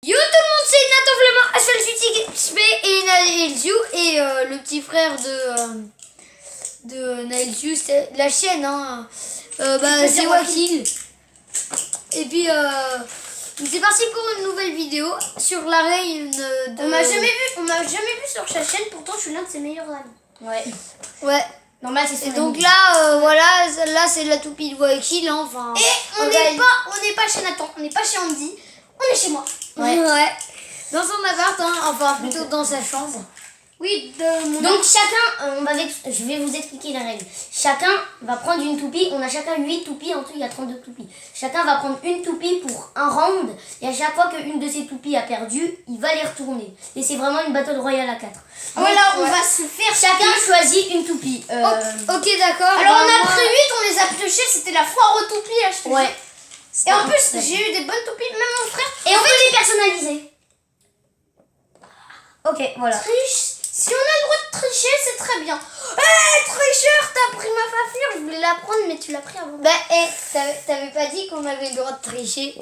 Yo tout le monde, c'est Nathan Flamand, XP et Naelzu et le petit frère de Naelzu, c'est la chaîne hein. C'est Wakil. Et puis c'est parti pour une nouvelle vidéo sur la reine de... On m'a jamais vu sur sa chaîne, pourtant je suis l'un de ses meilleurs amis. Ouais. Normal, c'est son Et donc ami. là, voilà, là c'est la toupie de Wakil, hein, enfin... Et on n'est pas chez Nathan, on n'est pas chez Andy, on est chez moi. Ouais. Dans son appart, hein, enfin plutôt dans sa chambre. Oui, de mon Donc chacun, je vais vous expliquer la règle. Chacun va prendre une toupie, on a chacun 8 toupies, en tout il y a 32 toupies. Chacun va prendre une toupie pour un round, et à chaque fois qu'une de ces toupies a perdu, il va les retourner. Et c'est vraiment une battle royale à 4. Voilà, on va se faire Chacun choisit une toupie. Ok, d'accord. Alors on a moi- pris 8, on les a piochés, c'était la foire aux toupies là, je te Ouais. dis. Et en plus, j'ai eu des bonnes toupies, même mon frère. Et on peut les personnaliser. Ok, voilà. Si on a le droit de tricher, c'est très bien. Tricheur, t'as pris ma fafure, je voulais la prendre, mais tu l'as pris avant. T'avais pas dit qu'on avait le droit de tricher?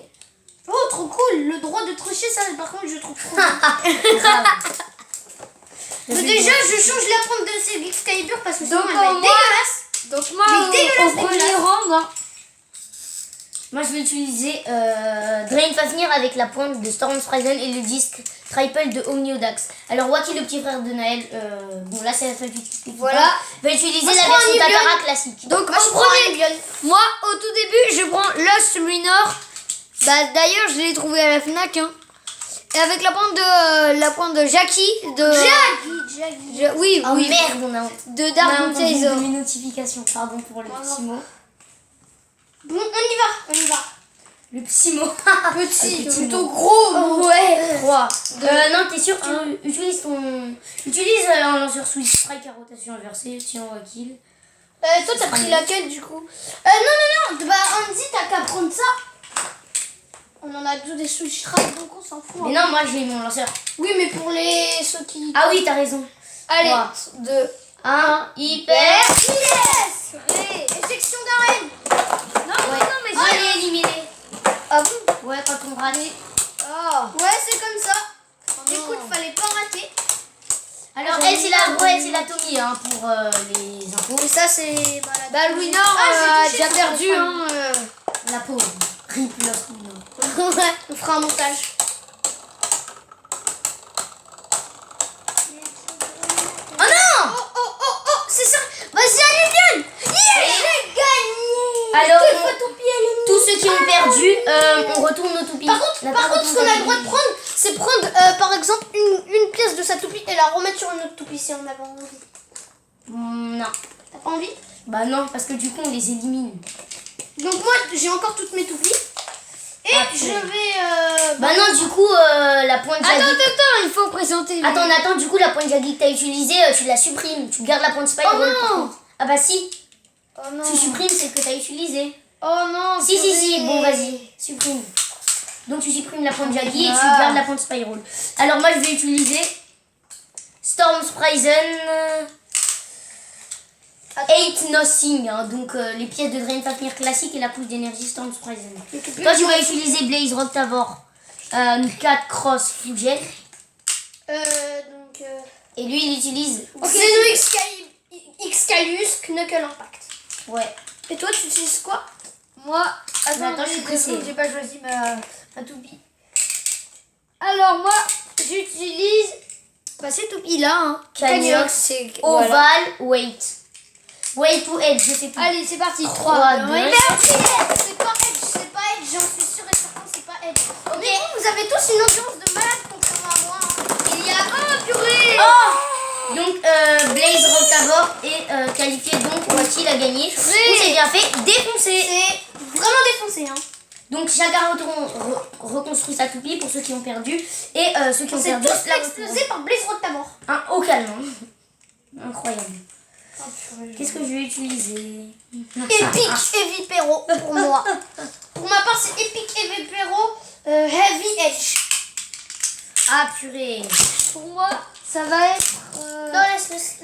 Oh, trop cool, le droit de tricher, ça par contre, je trouve trop Grave. Mais déjà, je change la pente de ces Excalibur parce que sinon Donc, elle va être moi- dégueulasse. Donc moi, Mais dégueulasse, au premier dégueulasse. round, hein. Moi je vais utiliser Drain Fafnir avec la pointe de Storm Fryzen et le disque Triple de Omniodax. Alors Waki, le petit frère de Naël, bon là c'est la seule Voilà. va utiliser Moi, je la prends un version Nibion. Takara classique. Donc Moi, je au prends un premier, Nibion. moi au tout début, je prends Lost Luminor. D'ailleurs, je l'ai trouvé à la Fnac, hein. Et avec la pointe de Jackie de. Jaggy. Oui, Oh oui. merde, on a De Dark Moon entendu Taser. de mes notifications, pardon pour le petit mot. Bon, on y va. Le petit mot. Petit, petit plutôt mot. gros. Ouais. 3. Non, t'es sûr, tu utilises ton... Utilise un lanceur Switch Strike à rotation inversée, tiens Wakil. Toi, t'as pris laquelle du coup Non. Bah, Andy, t'as qu'à prendre ça. On en a tous des switch tracks, donc on s'en fout. Mais non, moi j'ai mon lanceur. Oui, mais pour ceux qui. Ah oui, t'as raison. Allez, 3, 2. 1, hyper. Yes. Éjection d'arène. Ouais. mais je l'ai éliminé. Ah bon? Ouais, quand on rate. Oh. Ouais, c'est comme ça. non. Écoute, fallait pas rater. Alors, elle, c'est la Tommy hein, pour les infos. Et ça, c'est malade. Bah, Louis Nord Ah, a j'ai touché déjà son perdu, téléphone. hein. La pauvre. Rip Lost Winner. Ouais, on fera un montage. Oh non! Oh, c'est ça. Vas-y, allez, viens. Yeah, j'ai gagné. Alors, Quelle fois toupie, elle est tous ceux qui ont perdu, on retourne nos toupies. Par contre, ce qu'on a le droit de prendre, c'est prendre par exemple une pièce de sa toupie et la remettre sur une autre toupie si on avait envie. Non. T'as pas envie? Bah non, parce que du coup, on les élimine. Donc moi, j'ai encore toutes mes toupies. Et Ah, je vais... Bah non, du coup, la pointe Attends, Jaggy... il faut présenter. Attends, du coup, la pointe Jaggy que t'as utilisée, tu la supprimes. Tu gardes la pointe Spiral. Oh non. par contre. Ah bah si, Oh non. tu supprimes celle que t'as utilisée. Oh non. Si, bon vas-y, supprime. Donc tu supprimes la pointe Jaggy et tu gardes la pointe Spiral. Alors moi je vais utiliser Storm Fryzen 8 Nothing, hein, donc les pièces de Drain Fafnir classique et la couche d'énergie Storm Fryzen. Toi tu vas utiliser Blaze Rock Tavor 4 Cross Fugel et lui il utilise... Xeno Excalus Knuckle Impact. Ouais. Et toi, tu utilises quoi? Moi, Attends, je suis pressée. j'ai pas choisi ma toupie. Alors, moi, j'utilise. Bah, cette toupie-là, hein. Canyox, c'est. Oval, Voilà. Weight. Weight ou Edge, je sais plus. Allez, c'est parti. 3, 2, Mais c'est pas Edge, j'en suis sûre et certain, c'est pas Edge. Ok. Mais vous avez tous une ambiance de malade contrairement à moi. Hein. Il y a un purée. Donc Blaze Rock Tavor est qualifié, donc Wakil a gagné. Donc c'est bien fait, défoncé. C'est vraiment défoncé. Hein. Donc chacun reconstruit sa toupie pour ceux qui ont perdu. Et ceux qui On ont s'est perdu, tous fait exploser par Blaze Rock Tavor. au calme. Hein. Incroyable. Qu'est-ce que je vais utiliser? Epic et Vipero pour moi. Pour ma part, c'est Epic et Vipero Heavy Edge. Ah purée. Pour moi, ça va être. Non, laisse.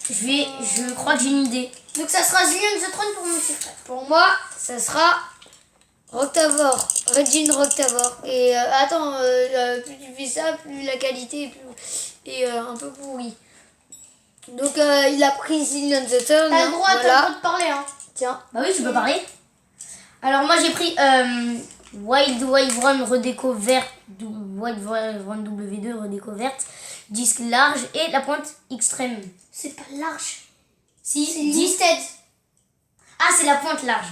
Je crois que j'ai une idée. Donc ça sera Julien the Throne pour mon petit frère. Pour moi, ça sera. Roctavore, Regine Roctavore. Et attends, plus tu fais ça, plus la qualité est un peu pourrie. Donc il a pris Zillion the Turn. T'as le droit, voilà. de parler, hein. Tiens. Bah oui, tu peux parler. Alors moi j'ai pris Wild Wyvern redéco verte, Wild Wyvern W2 redéco verte, disque large et la pointe extrême. C'est pas large. Si, C'est disque. limited. Ah, c'est la pointe large.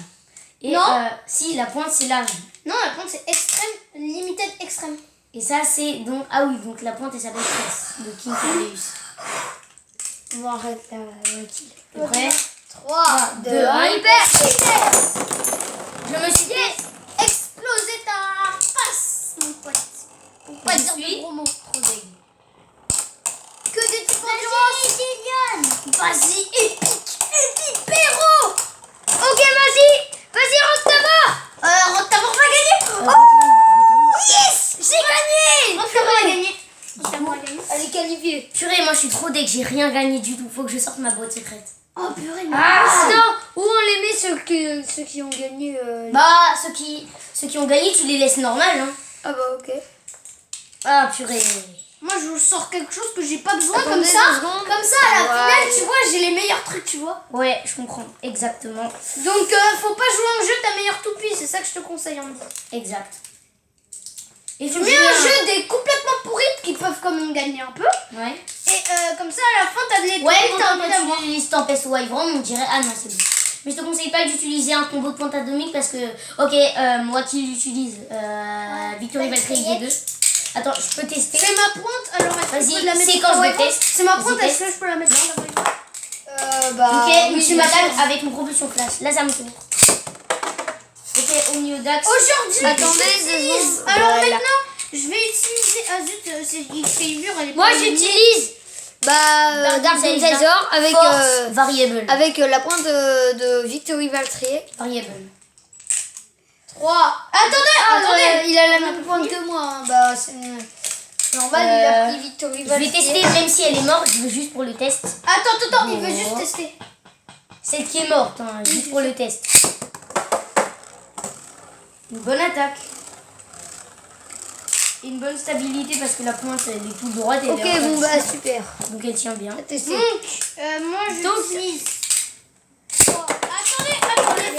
Et Non. si, la pointe c'est large. Non, la pointe c'est extrême, limited extrême. Et ça c'est donc, ah oui, donc la pointe elle s'appelle Press, de King Cordeus. On va arrêter Kill. T'es prêt? 3, 2, 2, 1, hyper. Je me suis dit, Exploser ta face, mon pote. Pour pas Je dire suis de gros mots. trop deg. Que des types d'endurance. Vas-y, épique, hypéro. Ok, vas-y, Roctavore. Roctavore va gagner. Yes, j'ai gagné. Roctavore a gagné. Roctavore a gagné. Elle est qualifiée. Purée, moi je suis trop deg, j'ai rien gagné du tout. Faut que je sorte ma boîte secrète. Oh purée, mais Non, où on les met ceux qui ont gagné Bah, ceux qui ont gagné, tu les laisses normal, hein. Ah bah ok. Ah, purée. moi je vous sors quelque chose que j'ai pas besoin. Attendez Comme ça, 2 secondes. à la Ouais. finale, tu vois, j'ai les meilleurs trucs, tu vois. Ouais, je comprends, exactement. Donc faut pas jouer un jeu ta meilleure toupie, c'est ça que je te conseille, Andy. Exact. Et Tu mets un jeu des complètement pourrites qui peuvent quand même gagner un peu. Ouais. Et comme ça, à la fin, t'as de les Ouais, toupies, t'as un peu quand d'avoir. tu utilises Tempest ou Wyvern, on dirait, ah non, c'est bon. Mais je te conseille pas d'utiliser un combo de pointe atomique parce que, ok, moi qui l'utilise, Victory Valkyrie G2. Attends, je peux tester. C'est ma pointe, alors est-ce que je peux Vas-y, la mettre séquence sur de Wyvern? test. C'est ma Vas-y, pointe, est-ce test. que je peux la mettre sur la Wyvern? Bah, Ok, oui, tu bien m'attaques sûr. avec une propulsion flash. Là, ça me tourne. Ok, Omniodax. Aujourd'hui, Attendez, j'utilise. 2 secondes. Alors Voilà. maintenant, je vais utiliser. Ah zut, c'est Excalibur, elle est Moi pas éliminée. j'utilise Dark Incisor avec, Force variable. avec la pointe de Victory Valkyrie. Variable. 3. Attendez. Il a la même pointe que moi. Hein. Bah c'est normal, il a pris Victory Je vais Valkyrie. tester, même si elle est morte, je veux juste pour le test. Attends, il veut juste tester. Celle qui est morte, hein, juste pour le test. Une bonne attaque. Et une bonne stabilité parce que la pointe elle est toute droite. Et Ok, elle est bon en bah face. super. Donc elle tient bien. Tester. Donc, moi j'utilise. Attendez. Attendez,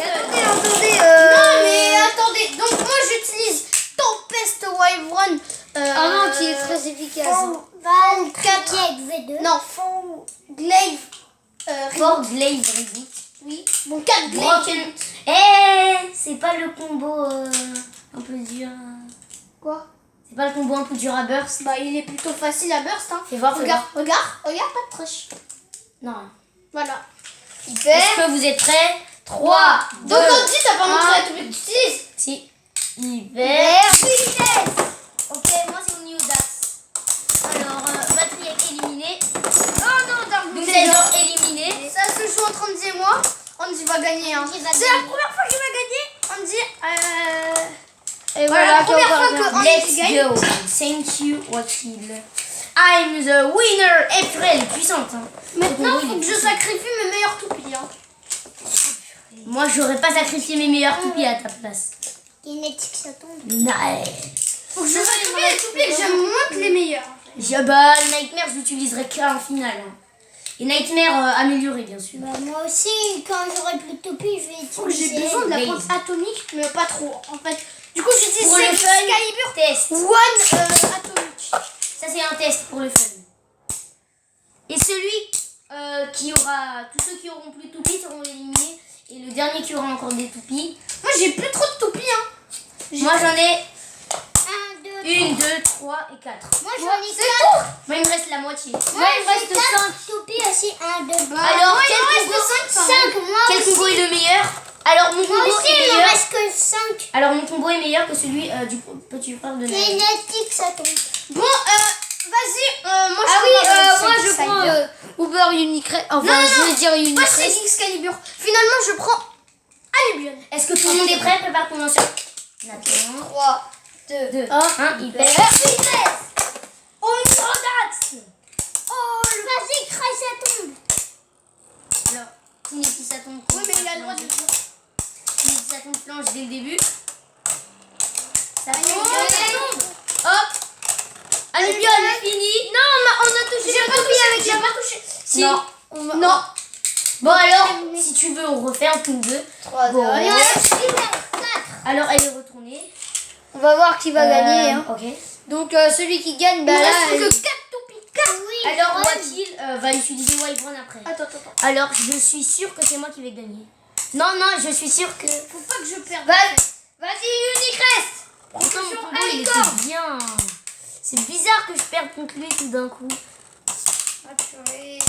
Non, mais attendez. Donc, moi j'utilise Tempest Wyvern. Ah non, qui est très efficace. Hein. Val 4 V2. Non, Faux Glaive. Fort Glaive Reboot. Oui. Bon, 4 Glaive. Broken. Eh, c'est pas le combo un peu dur. Quoi? C'est pas le combo un peu dur à burst. Bah, il est plutôt facile à burst. Hein. Fais voir, fais Regarde, pas de triche. Non. Voilà. Hyper. Est-ce que vous êtes prêts? 3, 2, Donc, Andy, t'as pas montré un. la toupie que tu utilises. Si. Hiver. Ok, moi c'est Omniodax. Alors, batterie est éliminée. Oh non, Dark Donc, Glaive. c'est éliminé. Ça se joue entre Andy et moi. Andy va gagner. Hein. C'est la première fois qu'il va gagner. Andy, Et voilà, la première qui fois encore que gagne. Andy Let's gagne. go. Thank you, Wakil. I'm the winner. Et purée, elle est puissante. Hein. Maintenant, Ce combo, faut il que est je puissant. sacrifie mes meilleurs toupies. Hein. Moi, j'aurais pas sacrifié mes meilleurs toupies à ta place. Kinétique, ça tombe. Nice. Faut que je sacrifie les toupies et que je monte les meilleurs. Bah, Nightmare, je l'utiliserai qu'en finale. Hein. Et Nightmare amélioré, bien sûr. Bah, moi aussi, quand j'aurai plus de toupie, je vais Faut que j'ai utiliser. besoin de la Blaze. pointe atomique, mais pas trop. En fait, du coup, j'utilise Pour le fun, Excalibur test. One atomique. Ça, c'est un test pour le fun. Et celui qui aura... Tous ceux qui auront plus de toupies seront éliminés. Et le dernier qui aura encore des toupies. Moi, j'ai plus trop de toupies. Hein. Moi, j'en ai 1, 2, 1, 2, 3 et 4. Moi, j'en ai C'est 4. Moi, il me reste la moitié. Moi, il me reste j'ai 4 cinq. toupies aussi. 1, 2, 3. Alors, moi, il quel me combo, reste 5. 5. Moi quel aussi. combo est le meilleur? Alors, mon Moi combo aussi, est il me meilleur. reste que 5. Alors, mon combo est meilleur que celui du petit frère de Naël. Kinétique, ça tombe. Bon, vas-y. Moi, Ah oui, commence moi avec je prends Excalibur. Uber Unicred. Enfin, Non, je vais dire Pas Unicred. c'est Excalibur. Finalement, je prends Alluvion. Est-ce que tout le monde est prêt? Prépare ton lanceur. Attends. 3, 2, 2, 1. 1, hyper. Omniodax. Oh, vas-y, crash, ça tombe. Alors, Kinétis, ça tombe. Oui, mais il a le droit de le dire. Kinétis, ça tombe planche dès le début. Ça tombe. Hop. Alluvion, fini. Non, on a touché. J'ai pas touché avec la main. Si. Non. Non. Bon alors, si tu veux, on refait un tour 2. 3, 2, Bon. 1. Alors, elle est retournée. On va voir qui va gagner. Hein. Ok. Donc celui qui gagne, bah Il là, reste il- que 4 toupies. 4. Oui. Alors, Wakil va utiliser Wyvern après. Attends. Alors, je suis sûre que c'est moi qui vais gagner. Non, je suis sûre que... Faut pas que je perde. Vas-y, Unicrest. Pourtant, mon combo, il Alicor. était bien. C'est bizarre que je perde contre lui tout d'un coup. Ah, purée.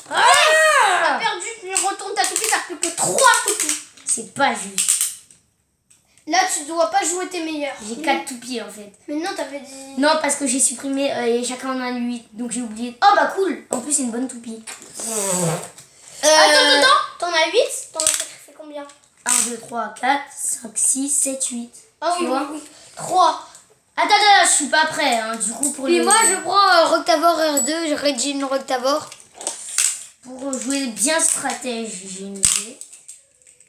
T'as perdu, tu retournes ta toupie, t'as plus que 3 toupies. C'est pas juste. Là, tu dois pas jouer tes meilleurs. J'ai 4 toupies en fait. Mais non, t'avais dit. Non, parce que j'ai supprimé et chacun en a 8. Donc j'ai oublié. Oh bah cool. En plus, c'est une bonne toupie. Attends. T'en as 8. T'en as sacrifié combien? 1, 2, 3, 4, 5, 6, 7, 8. Ah Tu oui, vois 3. Attends, je suis pas prêt. Hein. Du coup, pour Puis le... moi, je prends Roctavor R2, je Regine Roctavor. Pour jouer bien stratège, j'ai une idée.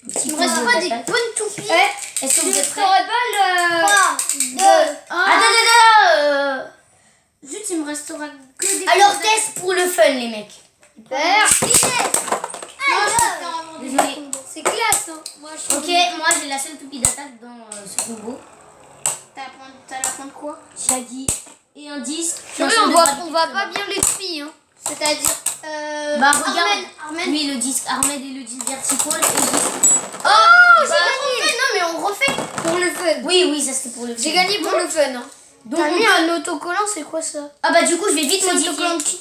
Un petit Il me combo reste pas des d'attaque. bonnes toupies. Est-ce que vous êtes prêts? pas le... 3, 2, 1. Attends. Zut, il me restera que des. Alors, test pour le fun, les mecs. Désolé. C'est classe, hein. Moi, je trouve. Ok, moi j'ai la seule toupie d'attaque dans ce combo. T'as la pointe quoi? Shaggy et un disque. Purée, Un son on de voit, Brad on Pitt. voit pas bien les filles, hein. C'est-à-dire. Bah regarde, Armen. lui le disque Armed et le disque Vertical et le disque... Oh, j'ai gagné. Non, mais on refait. Pour le fun. Oui, ça c'était pour le fun. J'ai gagné pour le fun, hein. Donc, T'as on mis peut- un autocollant, c'est quoi ça? Ah bah du coup je vais vite C'est modifier. autocollant de qui?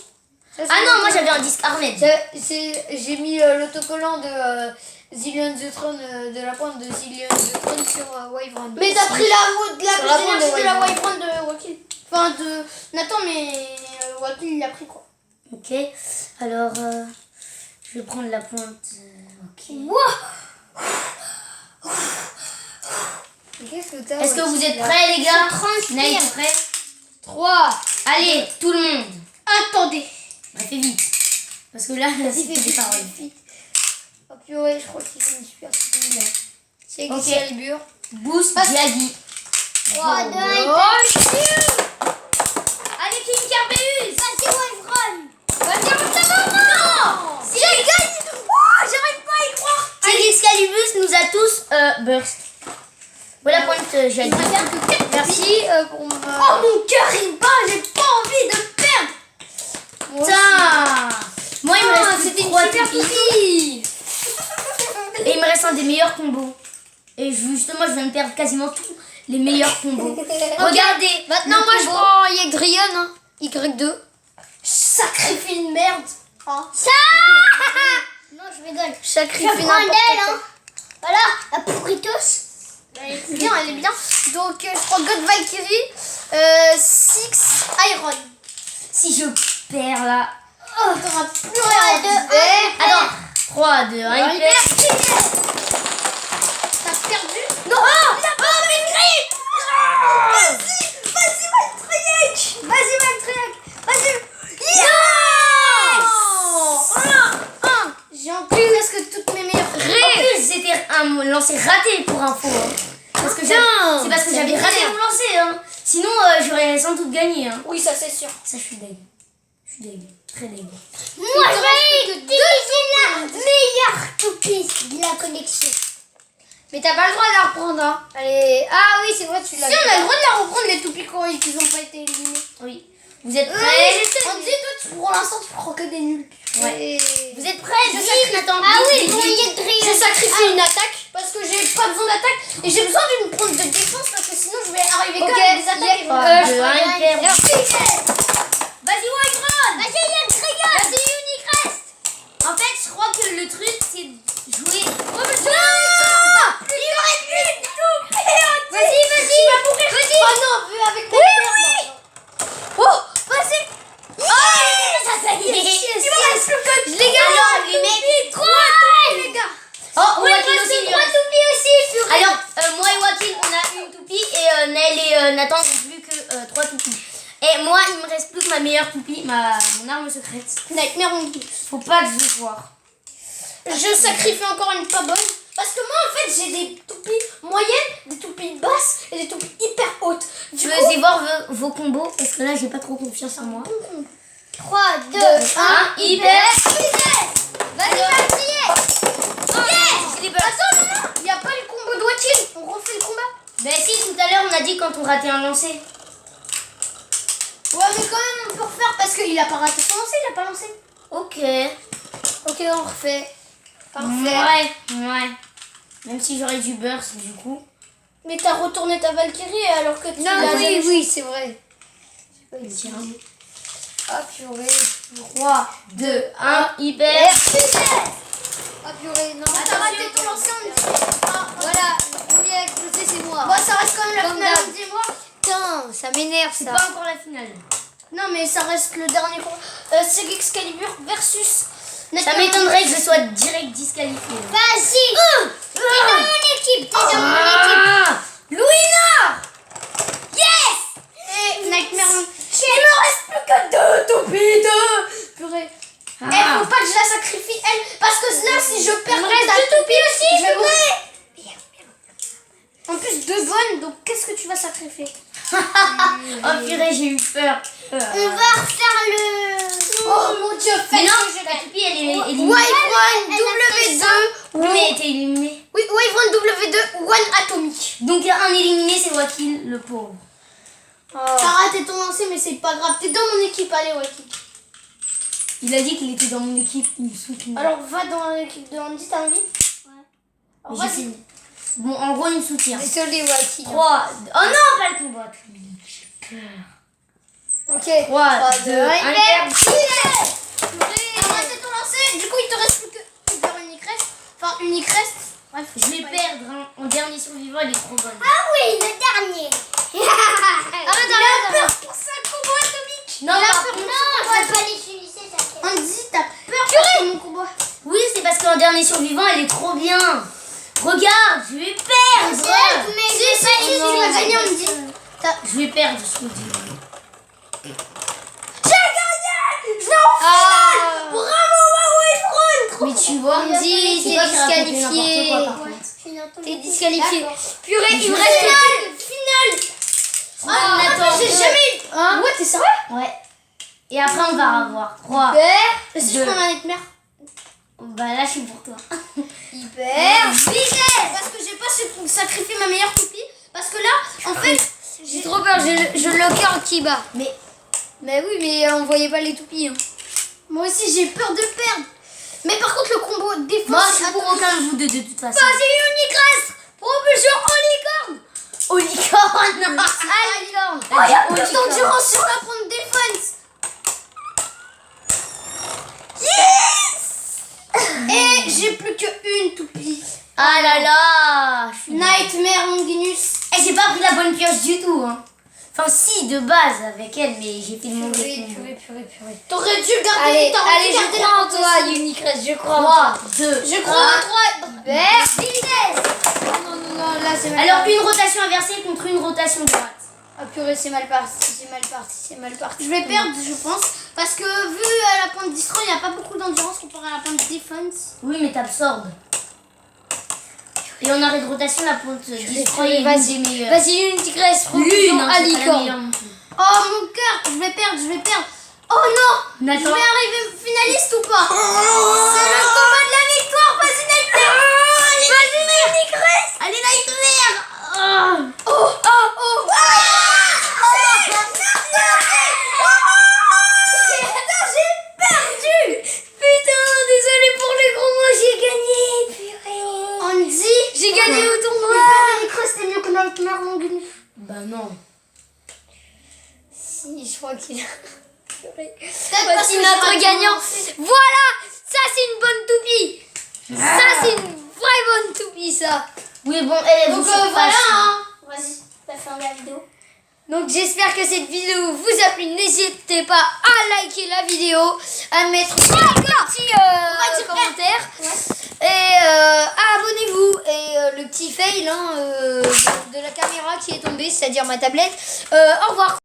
Ça, c'est Ah non, le- moi j'avais un disque Armed. J'ai mis l'autocollant de Zillion the Throne, de la pointe de Zillion the Throne sur Wyvern. Mais t'as pris la Sur la pointe de énergie de la Wyvern. Wyvern de Wakil. Enfin, de. Nathan, mais Wakil il l'a pris quoi? Ok, alors je vais prendre la pointe. Ok. Qu'est-ce que t'as? Est-ce que vous êtes prêts les gars? transpire. Naïf, t'es prêt? 3. Allez, tout le monde. Attendez. Bah fais vite. Parce que là, c'est des paroles. Oh purée, je crois qu'il fait une super toupie là. C'est Ok. Excalibur. Boost Diagi. 3, 2, 1. Allez, King Carbeus. Vas-y, Wyvern. Non. Si j'ai gagné. J'arrive pas à y croire. King Excalibus nous a tous burst. Voilà pointe Diagi. Merci pour ma... Oh mon cœur il bat, j'ai pas envie de perdre. Putain. Moi il me reste c'était une 3 super toupies. Et il me reste un des meilleurs combos. Et justement, je viens de perdre quasiment tous les meilleurs combos. Regardez. Maintenant, le moi, je combo. prends Yegdrion, hein. Y2. Sacrifie une merde. Hein. Non, je rigole. Sacrifie Je prends n'importe d'elle, quoi. hein. Voilà, la pourritos. Elle est bien, elle est bien. Donc je prends God Valkyrie, 6 Iron. Si je perds là. T'auras plus rien à 2, dire. 1. Attends. 3, 2, 1, il perd. T'as perdu. Non. Mais une grippe. Vas-y Valkyrie. Vas-y Valkyrie. Vas-y. J'ai encore presque toutes mes meilleures. En plus, c'était un lancer raté pour info. Hein. Parce que c'est parce que j'avais raté mon lancer. Hein. Sinon, j'aurais sans doute gagné. Hein. Oui, ça c'est sûr. Ça, je suis deg. Je suis deg. Très deg. Moi, je vais utiliser la meilleure toupie de la collection. Mais t'as pas le droit de la reprendre, hein. Allez. Ah oui, c'est vrai, tu l'as Si on a le droit de la reprendre les toupies quand ils ont pas été éliminés. Oui. Vous êtes prêts? On dit toi pour l'instant tu prends que des nuls. Ouais. Vous êtes prêts? Je Vite, sacrifie- Nathan. Ah Vite, oui, vite, pour vite. Je Yegdrion. sacrifie une attaque parce que j'ai pas besoin d'attaque et j'ai besoin d'une pointe de défense parce que sinon je vais arriver Ok, que avec des attaques. et Trois, je deux, prends un, rien. il perd. Vas-y Wyvern. Vas-y, Yegdrion. Vas-y Unicrest. En fait, je crois que le truc, c'est jouer. Vas-y, vas-y. Tu vas mourir. Vas-y. Oh non, vu avec ta merde. Oh, vas-y. Je l'ai gagné. Alors, les mecs. 3 les gars. Oh, Ouais, Wakil moi, aussi. c'est lui, 3 hein. toupies aussi. Alors, moi et Wakil, on a une toupie et Naël et Nathan n'ont plus que 3 toupies. Et moi, il me reste plus que ma meilleure toupie, mon arme secrète. Nightmare on douce. Faut pas que je joue voir. Je sacrifie encore une pas bonne. Parce que moi, en fait, j'ai des toupies moyennes, des toupies basses et des toupies hyper hautes. Je veux essayer voir vos combos parce que là, j'ai pas trop confiance en moi. 3, 2, 1, hyper. Vas-y, Attends, non, il n'y a pas le combo de Wakil. On refait le combat. Ben si, tout à l'heure, on a dit quand on ratait un lancer. Ouais, mais quand même, on peut refaire parce qu'il a pas raté son lancer, il a pas lancé. Ok. Ok, on refait. Ouais. Même si j'aurais du burst du coup. Mais t'as retourné ta Valkyrie alors que tu Non, l'as jamais- oui, c'est vrai. Ah, purée. 3, 2, 1, hyper. Ah, purée, non. T'as raté ton lancer, on dit. Voilà, le premier à exploser, c'est moi. Bon, ça reste quand même la Comme finale, d'hab. dis-moi. Putain, ça m'énerve, C'est ça. pas encore la finale. Non, mais ça reste le dernier combat. C'est Excalibur versus. Ça m'étonnerait que je sois direct disqualifié. Vas-y. T'es dans mon équipe. T'es dans mon équipe. Louina. Et Nightmare. Il me reste plus que 2 toupies, 2. Purée. Ah. Faut pas que je la sacrifie, elle. Parce que là, si je perds ta toupie aussi, je vais mourir. En plus, 2 bonnes, donc qu'est-ce que tu vas sacrifier? Oh purée, j'ai eu peur. On va refaire le... Oh mon dieu, Mais faites non, que je ta gagne. toupie elle est éliminée. Wave 1, W2. Oui, mais elle était éliminée. Oui, Wave 1, W2, One Atomic. Donc un éliminé, c'est Wakil, le pauvre. T'as raté ton lancer, mais c'est pas grave. T'es dans mon équipe, allez, Wakil. Il a dit qu'il était dans mon équipe, il me soutient. Alors, va dans l'équipe de Andy, t'as envie? Alors, J'ai vas-y. fini. Bon, en gros, il me soutient. Désolé, Waki. 3. Oh non, pas le combat. J'ai peur. Ok. 3, 2, 1, Alors, hyper. raté ton lancer, du coup, il te reste plus que Hyper Unique Rest. Enfin, Unique Rest. Bref, Je vais perdre hein. En dernier survivant, il est trop bonne. Ah oui, le dernier. Arrête. Pour ça, combo atomique. Non, Il a par peur contre- pour Non, son je vais combo pas l'utiliser, t'inquiète. Andy, t'as peur pour mon combat. Oui, c'est parce qu'en dernier survivant, elle est trop bien. Regarde, je vais perdre. Mais Si, je vais pas tu vas l'utiliser. gagner, Andy. Je vais perdre, je vous dis. J'ai gagné. Je vais en finale. Bravo, Wave 1. Mais tu vois, Andy, c'est t'es pas que j'ai raconté disqualifié. n'importe quoi, par contre. T'es disqualifié. D'accord. Purée, il me je reste. Finale. Ah, Attends, mais j'ai jamais eu. Hein? Ouais, t'es sérieux? Ouais. Et après, on va revoir. 3. Et si je Deux. prends ma Nightmare? Bah là, je suis pour toi. Hyper. Vitesse. Parce que j'ai pas sacrifié ma meilleure toupie. Parce que là, en fait, J'ai trop peur, je loquais en Kiba. Mais Mais oui, mais on voyait pas les toupies. Hein. moi aussi j'ai peur de perdre. Mais par contre, le combo défense. moi, je suis pour aucun de vous deux, de toute façon. Vas-y, Unicrest. Propulsion en licorne. Licorne. Ah, licorne. Oh, il y a plus d'endurance sur la pointe défense. Et j'ai plus qu'une toupie. Ah là là. Je suis Nightmare Longinus. Eh, j'ai pas pris la bonne pioche du tout, hein. Enfin, si, de base, avec elle, mais j'ai fait le mauvais combo. Purée. T'aurais dû garder. Allez, t'aurais dû allez, garder je la crois en pointe toi, aussi. Unicrest, je crois en toi. 3, 2, Je crois en 3. Vitesse. Non, là c'est mal Alors, parti. une rotation inversée contre une rotation droite. Ah purée, c'est mal parti, Je vais perdre, je pense. Parce que vu la pointe destroy, il n'y a pas beaucoup d'endurance comparé à la pointe défense. Oui, mais t'absorbes. Et en arrêt de rotation, la pointe destroy est l'une Vas-y, des meilleures. vas-y, Unicrest, L'une, propulsion hein, à c'est pas la licorne. meilleure non plus. Oh mon cœur, je vais perdre. Oh non, Nathan. je vais arriver finaliste ou pas? C'est le combat de la victoire, vas-y Nightmare. Vas-y Nightmare. Allez, Nightmare. Oh. Putain, désolé pour le gros mot, j'ai gagné. Purée. Andy, J'ai gagné au tournoi. Unicrest c'est mieux que Nightmare Longinus. Bah non. Si, je crois qu'il a... Purée. Peut-être parce Voici que notre j'ai raté gagnant. mon lancer. Voilà, ça c'est une bonne toupie. Ça c'est une vraie bonne toupie, ça. Oui, bon, elle est Donc voilà, hein. Vas-y, t'as fait la vidéo. Donc j'espère que cette vidéo vous a plu. N'hésitez pas à liker la vidéo, à mettre un petit commentaire. Et abonnez-vous. Et le petit fail de la caméra qui est tombée, c'est-à-dire ma tablette. Au revoir.